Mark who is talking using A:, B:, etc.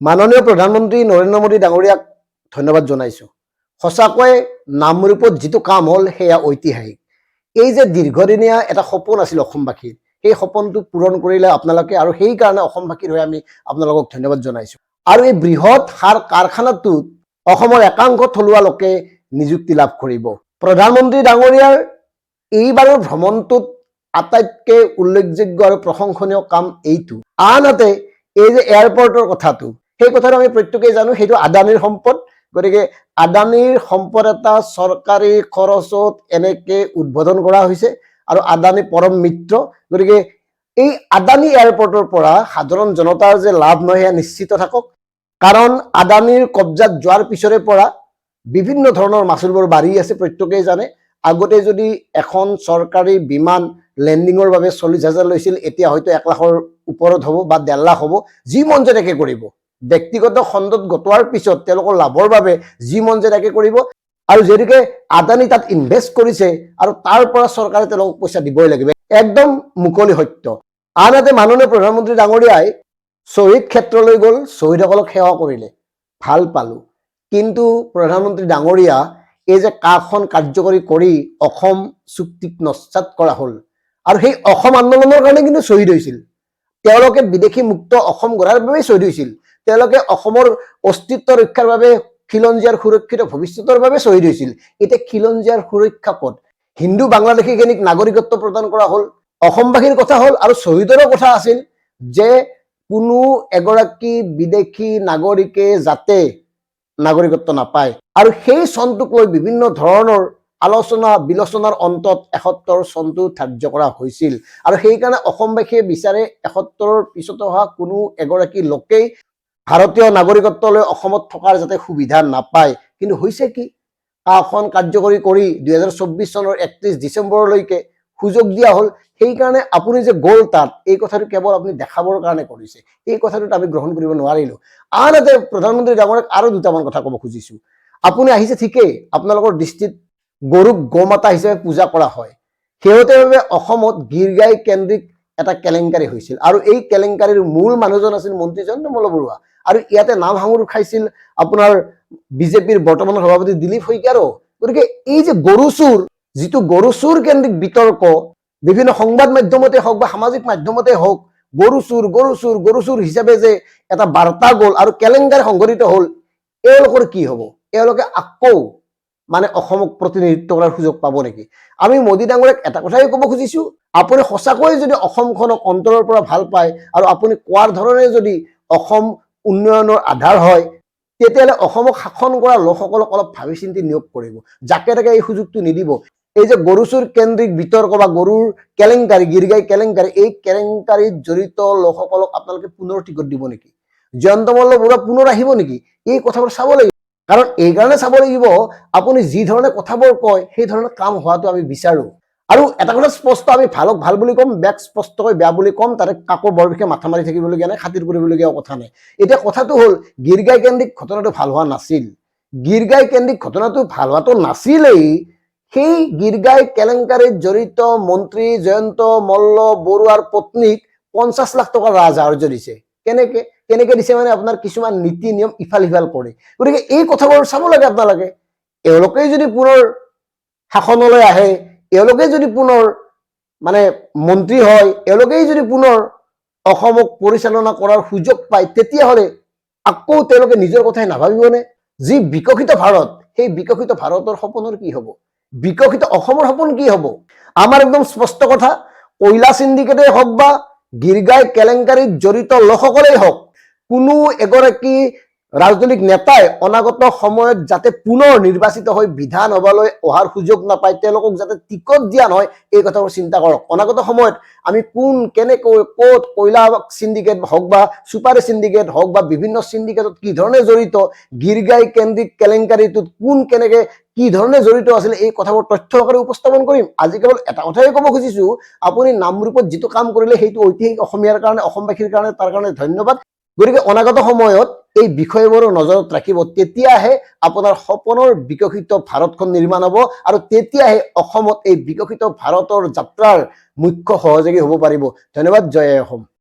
A: মাননীয় প্ৰধানমন্ত্ৰী নৰেন্দ্ৰ মোদী ডাঙৰীয়াক ধন্যবাদ জনাইছোঁ। সঁচাকৈ নামৰূপত যিটো কাম হ'ল সেয়া ঐতিহাসিক। এই যে দীৰ্ঘদিনীয়া এটা সপোন আছিল অসমবাসীৰ, সেই সপোনটো পূৰণ কৰিলে আপোনালোকে, আৰু সেইকাৰণে অসমবাসীৰ হৈ আমি আপোনালোকক ধন্যবাদ জনাইছোঁ। আৰু এই বৃহৎ সাৰ কাৰখানাটোত অসমৰ একাংশ থলুৱা লোকে নিযুক্তি লাভ কৰিব। প্ৰধানমন্ত্ৰী ডাঙৰীয়াৰ এইবাৰৰ ভ্ৰমণটোত আটাইতকৈ উল্লেখযোগ্য আৰু প্ৰশংসনীয় কাম এইটো। আনহাতে এই যে এয়াৰপৰ্টৰ কথাটো, সেই কথাটো আমি প্ৰত্যেকেই জানো, সেইটো আদানীৰ সম্পদ। গতিকে আদানীৰ সম্পদ এটা চৰকাৰী খৰচত এনেকে উদ্বোধন কৰা হৈছে, আৰু আদানী পৰম মিত্ৰ। গতিকে এই আদানী এয়াৰপৰ্টৰ পৰা সাধাৰণ জনতাৰ যে লাভ নহয় সেয়া নিশ্চিত থাকক, কাৰণ আদানীৰ কব্জাত যোৱাৰ পিছৰে পৰা বিভিন্ন ধৰণৰ মাচুলবোৰ বাঢ়ি আছে, প্ৰত্যেকেই জানে। আগতে যদি এখন চৰকাৰী বিমান লেণ্ডিঙৰ বাবে 40,000 লৈছিল, এতিয়া হয়তো 1 লাখৰ ওপৰত হ'ব বা 1.5 লাখ হ'ব। যি মন যায় তাকে কৰিব। ব্যক্তিগত খণ্ডত গতোৱাৰ পিছত তেওঁলোকৰ লাভৰ বাবে যি মন যায় তাকে কৰিব, আৰু যিহেতুকে আদানী তাত ইনভেষ্ট কৰিছে আৰু তাৰ পৰা চৰকাৰে তেওঁলোকক পইচা দিবই লাগিব, একদম মুকলি সত্য। আনহাতে মাননীয় প্ৰধানমন্ত্ৰী ডাঙৰীয়াই শ্বহীদ ক্ষেত্ৰলৈ গ'ল, শ্বহীদসকলক সেৱা কৰিলে, ভাল পালোঁ। কিন্তু প্ৰধানমন্ত্ৰী ডাঙৰীয়া, এই যে কাখন কাৰ্যকৰী কৰি অসম চুক্তিক নস্যাৎ কৰা হ'ল, আৰু সেই অসম আন্দোলনৰ কাৰণে কিন্তু শ্বহীদ হৈছিল। তেওঁলোকে বিদেশী মুক্ত অসম গঢ়াৰ বাবেই শ্বহীদ হৈছিল। তেওঁলোকে অসমৰ অস্তিত্ব ৰক্ষাৰ বাবে, খিলঞ্জীয়াৰ সুৰক্ষিত ভৱিষ্যতৰ বাবে শ্বহীদ হৈছিল। এতিয়া খিলঞ্জীয়াৰ সুৰক্ষা ক'ত? হিন্দু বাংলাদেশীখিনিক নাগৰিকত্ব প্ৰদান কৰা হ'ল, অসমবাসীৰ কথা হ'ল, আৰু শ্বহীদৰো কথা আছিল যে কোনো এগৰাকী বিদেশী নাগৰিকে যাতে নাগৰিকত্ব নাপায়। আৰু সেই চনটোক লৈ বিভিন্ন ধৰণৰ আলোচনা বিলোচনাৰ অন্তত 71 চনটো ধাৰ্য কৰা হৈছিল, আৰু সেইকাৰণে অসমবাসীয়ে বিচাৰে 71ৰ পিছত অহা কোনো এগৰাকী লোকেই ভাৰতীয় নাগৰিকত্ব লৈ অসমত থকাৰ যাতে সুবিধা নাপায়। কিন্তু হৈছে কি, কাখন কাৰ্যকৰী কৰি 2024 চনৰ 31 ডিচেম্বৰলৈকে সুযোগ দিয়া হ'ল। সেইকাৰণে আপুনি যে গ'ল তাত, এই কথাটো কেৱল আপুনি দেখাবৰ কাৰণে কৰিছে, এই কথাটোত আমি গ্ৰহণ কৰিব নোৱাৰিলোঁ। আনহাতে প্ৰধানমন্ত্ৰী ডাঙৰীয়াক আৰু দুটামান কথা ক'ব খুজিছোঁ। আপুনি আহিছে ঠিকেই, আপোনালোকৰ দৃষ্টিত গৰুক গোমাতা হিচাপে পূজা কৰা হয়। শেহতীয়াভাৱে অসমত গীৰ গাই কেন্দ্ৰিক এটা কেলেংকাৰী হৈছিল, আৰু এই কেলেংকাৰীৰ মূল মানুহজন আছিল মন্ত্ৰী জয়ন্ত মল্লবৰুৱা, আৰু ইয়াতে নাম সাঙুৰ খাইছিল আপোনাৰ বিজেপিৰ বৰ্তমানৰ সভাপতি দিলীপ শইকীয়াৰো। গতিকে এই যে গৰু চুৰ, যিটো গৰু চুৰ কেন্দ্ৰিক বিতৰ্ক বিভিন্ন সংবাদ মাধ্যমতে হওক বা সামাজিক মাধ্যমতে হওক, গৰু চুৰ গৰু চুৰ গৰু চুৰ হিচাপে যে এটা বাৰ্তা গ'ল আৰু কেলেংকাৰী সংঘটিত হ'ল, এওঁলোকৰ কি হ'ব? এওঁলোকে আকৌ মানে অসমক প্ৰতিনিধিত্ব কৰাৰ সুযোগ পাব নেকি? আমি মোদী ডাঙৰীয়াক এটা কথাই ক'ব খুজিছোঁ, আপুনি সঁচাকৈ যদি অসমখনক অন্তৰৰ পৰা ভাল পায়, আৰু আপুনি কোৱাৰ ধৰণে যদি অসম উন্নয়নৰ আধাৰ হয়, তেতিয়াহ'লে অসমক শাসন কৰা লোকসকলক অলপ ভাবি চিন্তি নিয়োগ কৰিব, যাকে তাকে এই সুযোগটো নিদিব। এই যে গৰু চুৰ কেন্দ্ৰিক বিতৰ্ক বা গৰুৰ কেলেংকাৰী, গীৰগাই কেলেংকাৰী, এই কেলেংকাৰীত জড়িত লোকসকলক আপোনালোকে পুনৰ টিকট দিব নেকি? জয়ন্ত মল্লবৰুৱা পুনৰ আহিব নেকি? এই কথাবোৰ চাব লাগিব, কাৰণ এই কাৰণে চাব লাগিব, আপুনি যি ধৰণে কথাবোৰ কয় সেই ধৰণে কাম হোৱাটো আমি বিচাৰোঁ। আৰু এটা কথা স্পষ্ট, আমি ভালক ভাল বুলি ক'ম, বেয়াক স্পষ্টকৈ বেয়া বুলি ক'ম, তাতে কাকো বৰ বিশেষ মাথা মাৰি থাকিবলগীয়া নাই, খাতিৰ কৰিবলগীয়া কথা নাই। এতিয়া কথাটো হ'ল, গীৰগাই কেন্দ্ৰিক ঘটনাটো ভাল হোৱা নাছিল। গীৰগাই কেন্দ্ৰিক ঘটনাটো ভাল হোৱাটো নাছিলেই, সেই গীৰগাই কেলেংকাৰীত জড়িত মন্ত্ৰী জয়ন্ত মল্লবৰুৱাৰ পত্নীক 50 লাখ টকাৰ ৰাজসাহাৰ্য দিছে। কেনেকে দিছে মানে আপোনাৰ কিছুমান নীতি নিয়ম ইফাল সিফাল কৰে। গতিকে এই কথাবোৰ চাব লাগে আপোনালোকে। এওঁলোকেই যদি পুনৰ শাসনলৈ আহে, এওঁলোকেই যদি পুনৰ মানে মন্ত্ৰী হয়, এওঁলোকেই যদি পুনৰ অসমক পৰিচালনা কৰাৰ সুযোগ পায়, তেতিয়াহ'লে আকৌ তেওঁলোকে নিজৰ কথাই নাভাবিবনে? যি বিকশিত ভাৰত, সেই বিকশিত ভাৰতৰ সপোনৰ কি হ'ব? বিকশিত অসমৰ সপোন কি হ'ব? আমাৰ একদম স্পষ্ট কথা, কয়লা চিণ্ডিকেটেই হওক বা গীৰগাই কেলেংকাৰীত জড়িত লোকসকলেই হওক, কোনো এগৰাকী ৰাজনৈতিক নেতাই অনাগত সময়ত যাতে পুনৰ নিৰ্বাচিত হৈ বিধানসভালৈ অহাৰ সুযোগ নাপায়, তেওঁলোকক যাতে টিকট দিয়া নহয়, এই কথাবোৰ চিন্তা কৰক। অনাগত সময়ত আমি কোন কেনেকৈ ক'ত কয়লা চিণ্ডিকেট হওক বা চুপাৰী চিণ্ডিকেট হওক বা বিভিন্ন চিণ্ডিকেটত কি ধৰণে জড়িত, গীৰগাই কেন্দ্ৰিক কেলেংকাৰীটোত কোন কেনেকে কি ধৰণে জড়িত আছিল, এই কথাবোৰ তথ্য আকাৰে উপস্থাপন কৰিম। আজি কেৱল এটা কথাই ক'ব খুজিছোঁ, আপুনি নামৰূপত যিটো কাম কৰিলে সেইটো ঐতিহাসিক, অসমীয়াৰ কাৰণে, অসমবাসীৰ কাৰণে, তাৰ কাৰণে ধন্যবাদ। গতিকে অনাগত সময়ত এই বিষয়বোৰ নজৰত ৰাখিব, তেতিয়াহে আপোনাৰ সপোনৰ বিকশিত ভাৰতখন নিৰ্মাণ হ'ব, আৰু তেতিয়াহে অসমত এই বিকশিত ভাৰতৰ যাত্ৰাৰ মুখ্য সহযোগী হ'ব পাৰিব। ধন্যবাদ। জয় অসম।